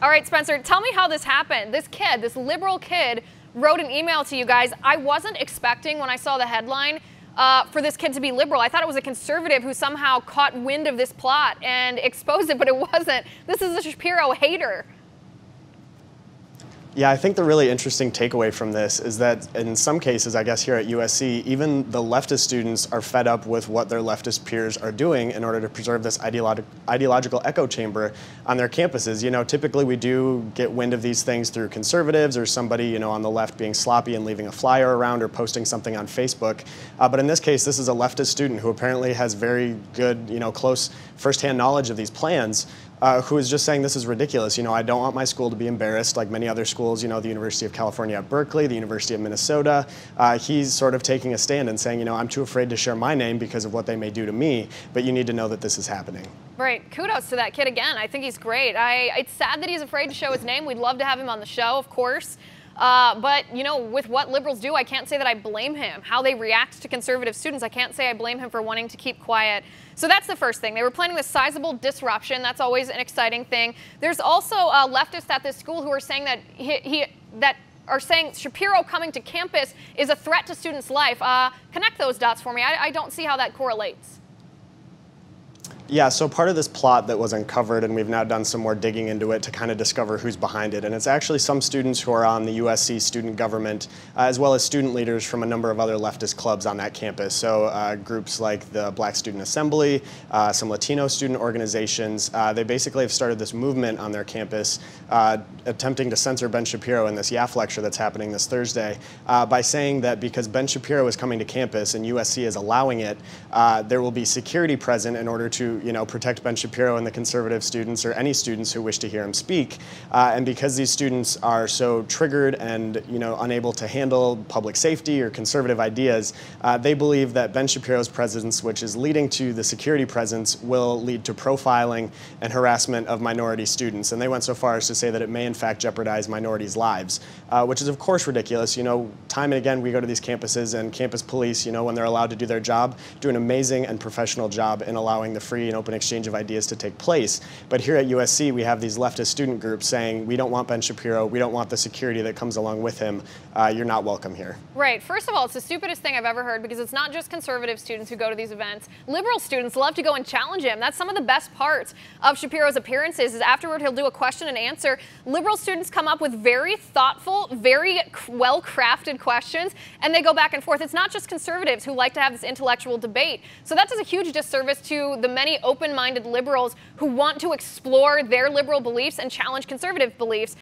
All right, Spencer, tell me how this happened. This kid, this liberal kid, wrote an email to you guys. I wasn't expecting, when I saw the headline, for this kid to be liberal. I thought it was a conservative who somehow caught wind of this plot and exposed it, but it wasn't. This is a Shapiro hater. Yeah, I think the really interesting takeaway from this is that in some cases, I guess here at USC, even the leftist students are fed up with what their leftist peers are doing in order to preserve this ideological echo chamber on their campuses. You know, typically we do get wind of these things through conservatives or somebody, you know, on the left being sloppy and leaving a flyer around or posting something on Facebook. But in this case, this is a leftist student who apparently has very good, you know, close firsthand knowledge of these plans. Who is just saying this is ridiculous. You know, I don't want my school to be embarrassed like many other schools, you know, the University of California at Berkeley, the University of Minnesota. He's sort of taking a stand and saying, you know, I'm too afraid to share my name because of what they may do to me, but you need to know that this is happening. Right. Kudos to that kid again. I think he's great. It's sad that he's afraid to show his name. We'd love to have him on the show, of course. But, you know, with what liberals do, I can't say that I blame him. How they react to conservative students, I can't say I blame him for wanting to keep quiet. So that's the first thing. They were planning this sizable disruption. That's always an exciting thing. There's also leftists at this school who are saying that Shapiro coming to campus is a threat to students' life. Connect those dots for me. I don't see how that correlates. Yeah, so part of this plot that was uncovered, and we've now done some more digging into it to kind of discover who's behind it, and it's actually some students who are on the USC student government, as well as student leaders from a number of other leftist clubs on that campus. So groups like the Black Student Assembly, some Latino student organizations, they basically have started this movement on their campus attempting to censor Ben Shapiro in this YAF lecture that's happening this Thursday by saying that because Ben Shapiro is coming to campus and USC is allowing it, there will be security present in order to protect Ben Shapiro and the conservative students or any students who wish to hear him speak. And because these students are so triggered and unable to handle public safety or conservative ideas, they believe that Ben Shapiro's presence, which is leading to the security presence, will lead to profiling and harassment of minority students. And they went so far as to say that it may in fact jeopardize minorities' lives, which is of course ridiculous. Time and again we go to these campuses and campus police, when they're allowed to do their job, do an amazing and professional job in allowing the free and open exchange of ideas to take place. But here at USC, we have these leftist student groups saying, we don't want Ben Shapiro, we don't want the security that comes along with him, you're not welcome here. Right. First of all, it's the stupidest thing I've ever heard, because it's not just conservative students who go to these events. Liberal students love to go and challenge him. That's some of the best parts of Shapiro's appearances, is afterward he'll do a question and answer. Liberal students come up with very thoughtful, very well-crafted questions, and they go back and forth. It's not just conservatives who like to have this intellectual debate. So that does a huge disservice to the many open-minded liberals who want to explore their liberal beliefs and challenge conservative beliefs.